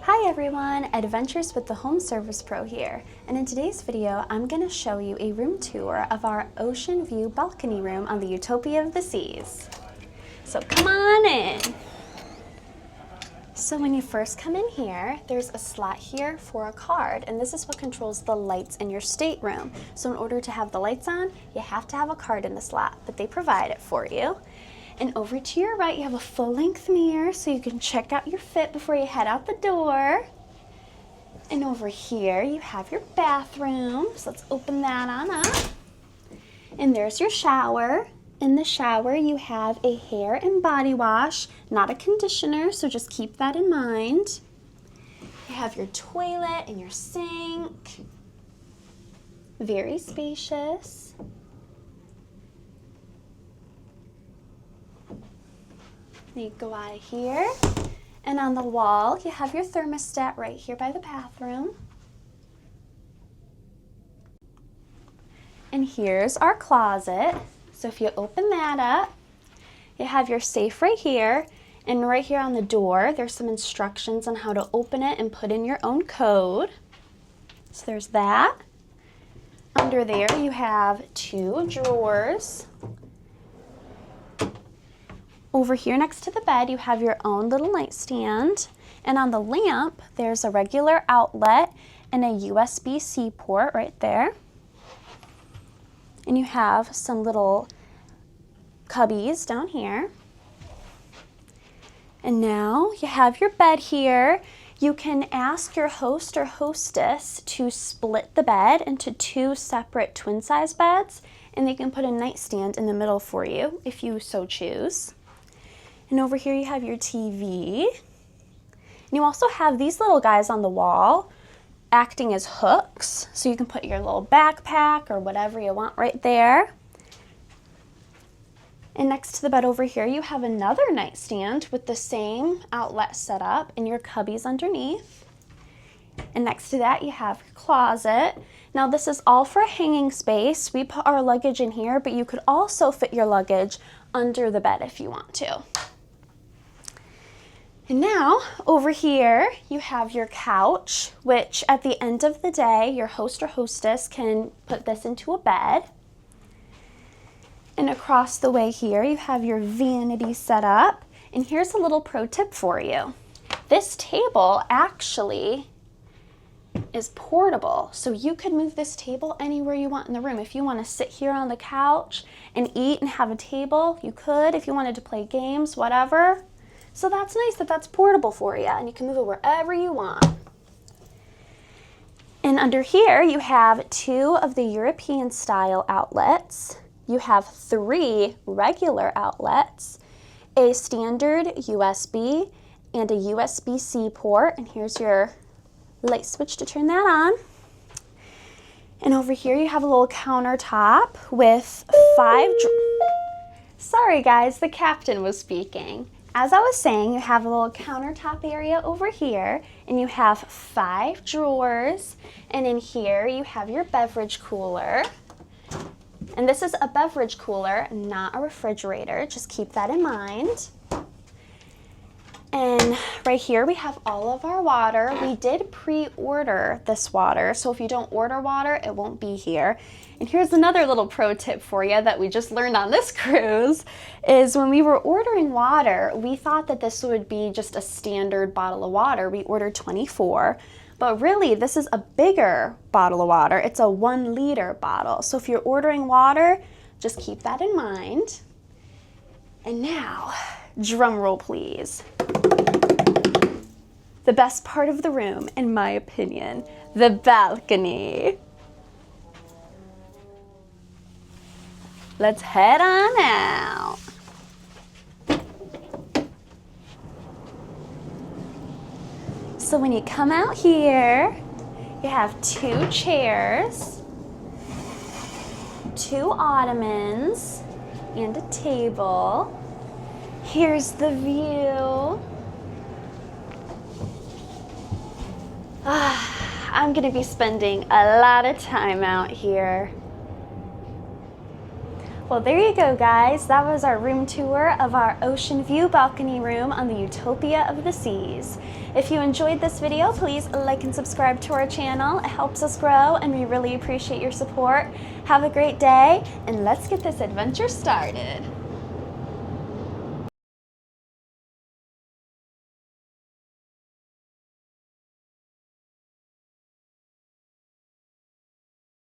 Hi everyone, Adventures with the Home Service Pro here, and in today's video I'm going to show you a room tour of our ocean view balcony room on the Utopia of the Seas. So come on in. So when you first come in here, there's a slot here for a card, and this is what controls the lights in your stateroom. So in order to have the lights on, you have to have a card in the slot, but they provide it for you. And over to your right, you have a full-length mirror so you can check out your fit before you head out the door. And over here, you have your bathroom. So let's open that on up. And there's your shower. In the shower, you have a hair and body wash, not a conditioner, so just keep that in mind. You have your toilet and your sink. Very spacious. You go out of here, and on the wall you have your thermostat right here by the bathroom. And here's our closet. So if you open that up, you have your safe right here, and right here on the door there's some instructions on how to open it and put in your own code. So there's that. Under there you have two drawers. Over here next to the bed, you have your own little nightstand. And on the lamp, there's a regular outlet and a USB-C port right there. And you have some little cubbies down here. And now you have your bed here. You can ask your host or hostess to split the bed into two separate twin-size beds, and they can put a nightstand in the middle for you if you so choose. And over here you have your TV. And you also have these little guys on the wall acting as hooks, so you can put your little backpack or whatever you want right there. And next to the bed over here you have another nightstand with the same outlet set up and your cubbies underneath. And next to that you have your closet. Now this is all for hanging space. We put our luggage in here, but you could also fit your luggage under the bed if you want to. And now, over here, you have your couch, which at the end of the day, your host or hostess can put this into a bed. And across the way here, you have your vanity set up. And here's a little pro tip for you. This table actually is portable, so you could move this table anywhere you want in the room. If you want to sit here on the couch and eat and have a table, you could. If you wanted to play games, whatever. So that's nice that that's portable for you, and you can move it wherever you want. And under here, you have two of the European style outlets. You have three regular outlets, a standard USB, and a USB-C port. And here's your light switch to turn that on. And over here, you have a little countertop with Sorry guys, the captain was speaking. As I was saying, you have a little countertop area over here, and you have 5 drawers, and in here you have your beverage cooler. And this is a beverage cooler, not a refrigerator, just keep that in mind. And right here we have all of our water. We did pre-order this water, so if you don't order water, it won't be here. And here's another little pro tip for you that we just learned on this cruise, is when we were ordering water, we thought that this would be just a standard bottle of water. We ordered 24, but really this is a bigger bottle of water. It's a 1 liter bottle. So if you're ordering water, just keep that in mind. And now, drum roll please. The best part of the room, in my opinion, the balcony. Let's head on out. So when you come out here, you have 2 chairs, 2 ottomans, and a table. Here's the view. I'm gonna be spending a lot of time out here. Well, there you go, guys. That was our room tour of our ocean view balcony room on the Utopia of the Seas. If you enjoyed this video, please like and subscribe to our channel. It helps us grow and we really appreciate your support. Have a great day and let's get this adventure started.